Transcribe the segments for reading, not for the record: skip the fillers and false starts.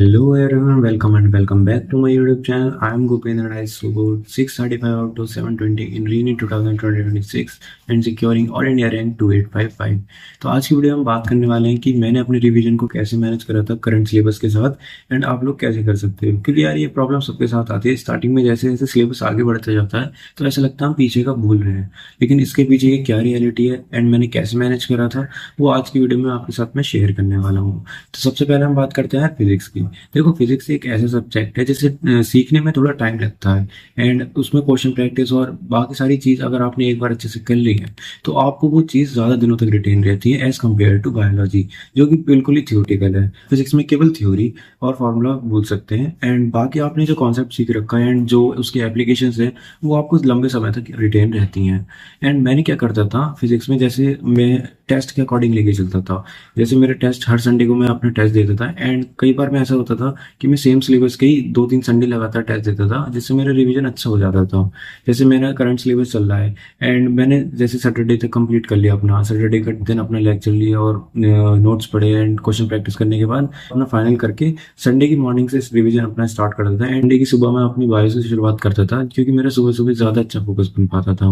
Hello everyone, welcome and welcome back to my YouTube channel. I am Gopendra and I scored 635 out of 720 in RENEET 2026 and securing all India rank 2855। तो आज की video में बात करने वाले हैं कि मैंने अपने रिवीजन को कैसे मैनेज करा था करंट सिलेबस के साथ एंड आप लोग कैसे कर सकते हो, क्योंकि यार ये प्रॉब्लम सबके साथ आती है। स्टार्टिंग में जैसे जैसे सिलेबस आगे बढ़ता जाता है तो ऐसा लगता है हम पीछे का भूल रहे हैं, लेकिन इसके पीछे की क्या रियलिटी है एंड मैंने कैसे मैनेज करा था वो आज की वीडियो में आपके साथ मैं शेयर करने वाला हूँ। तो सबसे पहले हम बात करते हैं फिजिक्स की। देखो, फिजिक्स एक ऐसा सब्जेक्ट है जिसे सीखने में थोड़ा टाइम लगता है एंड उसमें क्वेश्चन प्रैक्टिस और बाकी सारी चीज़ अगर आपने एक बार अच्छे से कर ली है तो आपको वो चीज़ ज़्यादा दिनों तक रिटेन रहती है एज कम्पेयर टू बायोलॉजी, जो कि बिल्कुल ही थियोरिटिकल है। फिजिक्स में केवल थ्योरी और फार्मूला भूल सकते हैं एंड बाकी आपने जो कॉन्सेप्ट सीख रखा है एंड जो उसकी एप्लीकेशंस है वो आपको लंबे समय तक रिटेन रहती हैं। एंड मैंने क्या करता था फिजिक्स में, जैसे मैं टेस्ट के अकॉर्डिंग लेके चलता था। जैसे मेरे टेस्ट हर संडे को मैं अपना टेस्ट देता था एंड कई बार में ऐसा होता था कि मैं सेम सिलेबस के ही 2-3 संडे लगातार टेस्ट देता था, जिससे मेरा रिवीजन अच्छा हो जाता था। जैसे मेरा करंट सिलेबस चल रहा है एंड मैंने जैसे सैटरडे तक कंप्लीट कर लिया, अपना सैटरडे का दिन अपना लेक्चर लिया और नोट्स पढ़े एंड क्वेश्चन प्रैक्टिस करने के बाद अपना फाइनल करके संडे की मॉर्निंग से रिवीजन अपना स्टार्ट करता था। एंड डे की सुबह मैं अपनी बायो से शुरुआत करता था, क्योंकि मेरा सुबह सुबह ज़्यादा अच्छा फोकस बन पाता था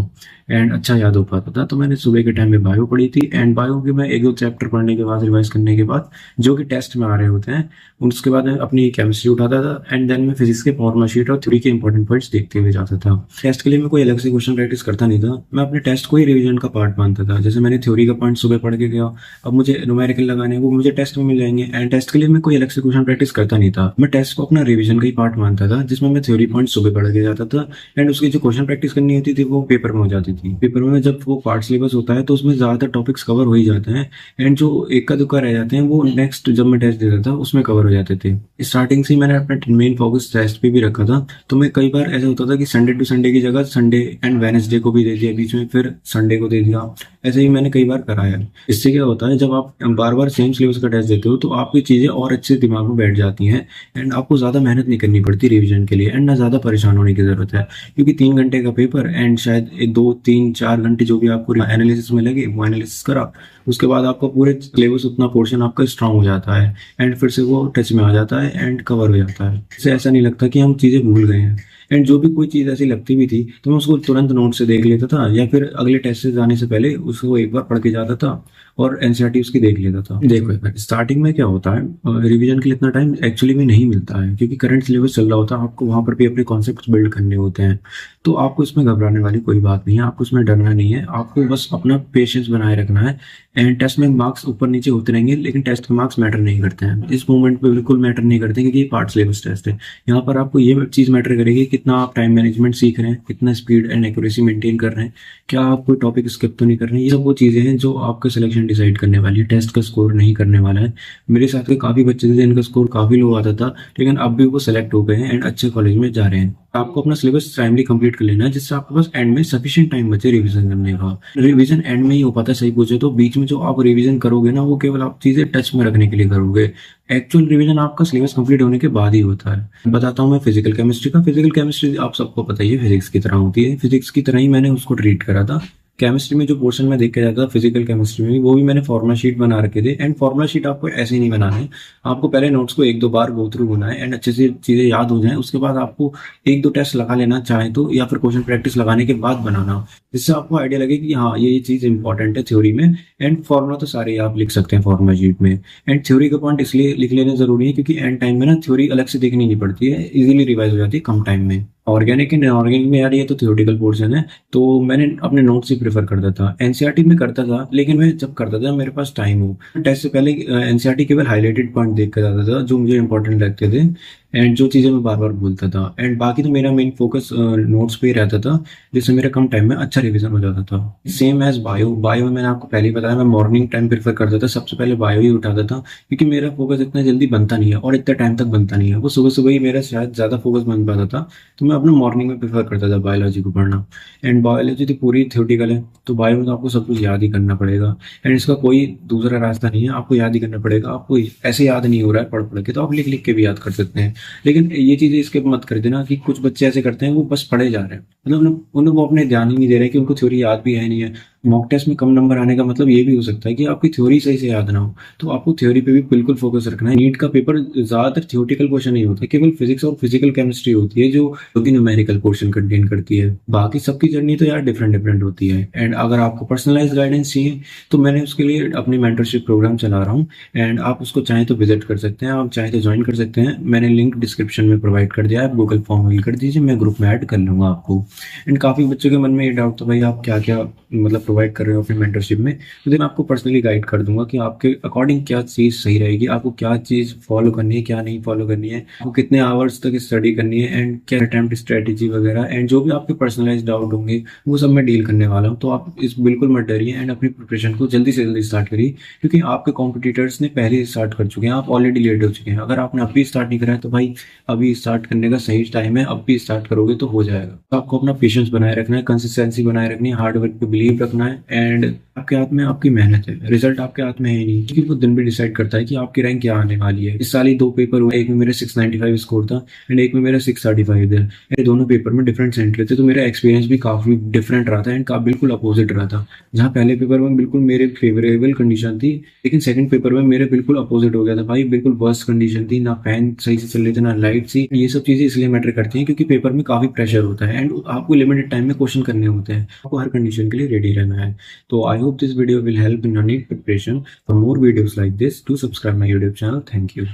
एंड अच्छा याद हो पाता था। तो मैंने सुबह के टाइम में बायो पढ़ी थी एंड बायो के मैं एक दो चैप्टर पढ़ने के बाद रिवाइज करने के बाद जो कि टेस्ट में आ रहे होते हैं उसके बाद मैं अपनी केमिस्ट्री उठाता था एंड देन मैं फिजिक्स के फॉर्मुला शीट और थ्योरी के इंपॉर्टेंट पॉइंट्स देखते हुए जाता था। टेस्ट के लिए मैं कोई अलग से क्वेश्चन प्रैक्टिस करता नहीं था, मैं अपने टेस्ट को ही रिवीजन का पार्ट मानता था। जैसे मैंने थ्योरी का पॉइंट सुबह पढ़ के गया, अब मुझे न्यूमेरिकल लगाने हैं वो मुझे टेस्ट में मिल जाएंगे एंड टेस्ट के लिए मैं कोई अलग से क्वेश्चन प्रैक्टिस करता नहीं था। मैं टेस्ट को अपना रिवीजन का ही पार्ट मानता था, जिसमें मैं थ्योरी पॉइंट सुबह पढ़ के जाता था एंड उसकी जो क्वेश्चन प्रैक्टिस करनी होती थी वो पेपर में हो जाती थी। पेपर में जब वो पार्ट सिलेबस होता है तो उसमें ज़्यादातर टॉपिक्स कवर हो ही जाते हैं एंड जो इक्का दुक्का रह जाते हैं वो नेक्स्ट जब मैं टेस्ट देता था उसमें कवर हो जाते थे। स्टार्टिंग से ही मैंने अपना मेन फोकस टेस्ट पे भी रखा था, तो मैं कई बार ऐसा होता था कि संडे टू संडे की जगह संडे एंड वेडनेसडे को भी दे दिया बीच में, फिर संडे को दे दिया। ऐसे ही मैंने कई बार कराया। इससे क्या होता है, जब आप बार बार सेम सिलेबस का टेस्ट देते हो तो आपकी चीज़ें और अच्छे दिमाग में बैठ जाती हैं एंड आपको ज़्यादा मेहनत नहीं करनी पड़ती रिविजन के लिए एंड ना ज़्यादा परेशान होने की ज़रूरत है, क्योंकि 3 घंटे का पेपर एंड शायद 2-3-4 घंटे जो भी आपको एनालिसिस में लगे वो एनालिसिस करा, उसके बाद आपका पूरे सिलेबस उतना पोर्शन आपका स्ट्रांग हो जाता है एंड फिर से वो टच में आ जाता है एंड कवर हो जाता है। इससे ऐसा नहीं लगता कि हम चीज़ें भूल गए हैं। एंड जो भी कोई चीज़ ऐसी लगती भी थी तो मैं उसको तुरंत नोट से देख लेता था या फिर अगले टेस्ट से जाने से पहले उसको एक बार पढ़ के जाता था और एनसीईआरटी उसकी देख लेता था। देखो यार, स्टार्टिंग में क्या होता है, रिवीजन के लिए इतना टाइम एक्चुअली में नहीं मिलता है, क्योंकि करंट सिलेबस चल रहा होता है, आपको वहाँ पर भी अपने कॉन्सेप्ट बिल्ड करने होते हैं। तो आपको इसमें घबराने वाली कोई बात नहीं है, आपको इसमें डरना नहीं है, आपको बस अपना पेशेंस बनाए रखना है। एंड टेस्ट में मार्क्स ऊपर नीचे होते रहेंगे, लेकिन टेस्ट के मार्क्स मैटर नहीं करते हैं इस मोमेंट पे, बिल्कुल मैटर नहीं करते, क्योंकि ये पार्ट सिलेबस टेस्ट है। यहाँ पर आपको ये चीज़ मैटर करेगी कितना आप टाइम मैनेजमेंट सीख रहे हैं, कितना स्पीड एंड एक्यूरेसी मेंटेन कर रहे हैं, क्या आप कोई टॉपिक स्किप तो नहीं कर रहे हैं। ये सब वो चीज़ें हैं जो आपका सिलेक्शन डिसाइड करने वाली है, टेस्ट का स्कोर नहीं करने वाला है। मेरे साथ के काफ़ी बच्चे थे जिनका स्कोर काफ़ी लो आता था, लेकिन अब भी वो सेलेक्ट हो गए हैं एंड अच्छे कॉलेज में जा रहे हैं। आपको अपना सिलेबस टाइमली कंप्लीट कर लेना है, जिससे आपके पास एंड में सफिशिएंट टाइम बचे रिवीजन करने का। रिवीजन एंड में ही हो पाता है, सही पूछे तो बीच में जो आप रिवीजन करोगे ना वो केवल आप चीजें टच में रखने के लिए करोगे। एक्चुअल रिवीजन आपका सिलेबस कंप्लीट होने के बाद ही होता है। बताता हूँ मैं फिजिकल केमिस्ट्री का। फिजिकल केमिस्ट्री आप सबको पता ही है फिजिक्स की तरह होती है, फिजिक्स की तरह ही मैंने उसको ट्रीट करा था। केमिस्ट्री में जो पोर्शन में देख के जाता था फिजिकल केमिस्ट्री में वो भी मैंने फॉर्मुला शीट बना रखे थे एंड फॉर्मुला शीट आपको ऐसे ही नहीं बनाना है, आपको पहले नोट्स को 1-2 बार गो थ्रू होना है एंड अच्छे से चीज़ें याद हो जाएं। उसके बाद आपको 1-2 टेस्ट लगा लेना चाहे तो, या फिर क्वेश्चन प्रैक्टिस लगाने के बाद बनाना, जिससे आपको आइडिया लगे कि हाँ ये चीज़ इंपॉर्टेंट है थ्योरी में। एंड फॉर्मुला तो सारे आप लिख सकते हैं फॉर्मुला शीट में। एंड थ्योरी का पॉइंट इसलिए लिख लेना जरूरी है क्योंकि एंड टाइम में ना थ्योरी अलग से देखनी नहीं पड़ती है, इजीली रिवाइज हो जाती है कम टाइम में। ऑर्गेनिक एंड इनऑर्गेनिक में यार ये तो थ्योरेटिकल पोर्शन है, तो मैंने अपने नोट्स ही प्रेफर करता था। एनसीईआरटी में करता था, लेकिन मैं जब करता था मेरे पास टाइम हो, टेस्ट से पहले एनसीईआरटी केवल हाईलाइटेड पॉइंट देख कर जाता था जो मुझे इंपॉर्टेंट लगते थे एंड जो चीज़ें मैं बार बार भूलता था। एंड बाकी तो मेरा मेन फोकस नोट्स पे ही रहता था, जिससे मेरा कम टाइम में अच्छा रिवीजन हो जाता था। Same as bio. बायो में मैंने आपको पहले ही बताया मैं मॉर्निंग टाइम प्रेफर करता था, सबसे पहले बायो ही उठाता था, क्योंकि मेरा फोकस इतना जल्दी बनता नहीं है और इतना टाइम तक बनता नहीं है। वो सुबह सुबह ही मेरा शायद ज़्यादा फोकस बन पाता था, तो मैं अपना मॉर्निंग में प्रेफर करता था बायोलॉजी को पढ़ना। एंड बायोलॉजी तो पूरी थ्योरेटिकल है, तो बायो में तो आपको सब कुछ याद ही करना पड़ेगा एंड इसका कोई दूसरा रास्ता नहीं है, आपको याद ही करना पड़ेगा। आपको ऐसे याद नहीं हो रहा है पढ़ पढ़ के, तो आप लिख लिख के भी याद कर सकते हैं। लेकिन ये चीजें इसके मत कर देना कि कुछ बच्चे ऐसे करते हैं वो बस पढ़े जा रहे हैं, मतलब उन्हें वो अपने ध्यान ही नहीं दे रहे कि उनको थ्योरी याद भी है नहीं है, मॉक टेस्ट में कम नंबर आने का मतलब ये भी हो सकता है कि आपकी थ्योरी सही से याद ना हो, तो आपको थ्योरी पे भी बिल्कुल फोकस रखना है। नीट का पेपर ज्यादातर थ्योरेटिकल क्वेश्चन नहीं होता, केवल फिजिक्स और फिजिकल केमिस्ट्री होती है जो कि न्यूमेरिकल पोर्शन कंटेन करती है। बाकी सबकी जर्नी तो यार डिफरेंट डिफरेंट होती है। एंड अगर आपको पर्सनलाइज गाइडेंस चाहिए तो मैंने उसके लिए अपनी मेंटरशिप प्रोग्राम चला रहा हूँ, एंड आप उसको चाहे तो विजिट कर सकते हैं, आप चाहे तो ज्वाइन कर सकते हैं। मैंने लिंक डिस्क्रिप्शन में प्रोवाइड कर दिया है, आप गूगल फॉर्म फिल कर दीजिए, मैं ग्रुप में ऐड कर लूंगा आपको। एंड काफी बच्चों के मन में ये डाउट था भाई आप क्या क्या मतलब प्रोवाइड कर रहे हो अपनी मेंटरशिप में, तो देन आपको पर्सनली गाइड कर दूंगा कि आपके अकॉर्डिंग क्या चीज़ सही रहेगी, आपको क्या चीज़ फॉलो करनी है, क्या नहीं फॉलो करनी है, आपको कितने आवर्स तक स्टडी करनी है, एंड क्या अटेम्प्ट स्ट्रेटेजी वगैरह, एंड जो भी आपके पर्सनलाइज डाउट होंगे वो सब मैं डील करने वाला हूँ। तो आप इस बिल्कुल मत डरिए एंड अपनी प्रिपरेशन को जल्दी से जल्दी स्टार्ट करिए, क्योंकि आपके कॉम्पिटिटर्स ने पहले ही स्टार्ट कर चुके हैं, आप ऑलरेडी लेट हो चुके हैं। अगर आपने अभी स्टार्ट नहीं करा है तो भाई अभी स्टार्ट करने का सही टाइम है, अब भी स्टार्ट करोगे तो हो जाएगा। तो आपको अपना पेशेंस बनाए रखना है, कंसिस्टेंसी बनाए रखनी है, हार्ड वर्क पे बिलीव रखना है, एंड आपके हाथ में आपकी मेहनत है, रिजल्ट आपके हाथ में है ही नहीं, क्योंकि वो दिन भी डिसाइड करता है कि आपकी रैंक क्या आने वाली है। इस साल ही 2 पेपर हुए, एक में मेरे 695 स्कोर था एंड एक में मेरा 635 था, एंड दोनों पेपर में डिफरेंट सेंटर थे, तो मेरा एक्सपीरियंस भी काफी डिफरेंट रहा था एंड बिल्कुल अपोजिट रहा था। जहाँ पहले पेपर में बिल्कुल मेरे फेवरेबल कंडीशन थी, लेकिन सेकंड पेपर में मेरे बिल्कुल अपोजिट हो गया था भाई, बिल्कुल वर्स्ट कंडीशन थी, ना फैन सही से चल रहे थे ना लाइट थी। ये सब चीजें इसलिए मैटर करती हैं क्योंकि पेपर में काफी प्रेशर होता है एंड आपको लिमिटेड टाइम में क्वेश्चन करने होते हैं, आपको हर कंडीशन के लिए रेडी रहना है। So I hope this video will help in your NEET preparation. For more videos like this, do subscribe my YouTube channel. Thank you.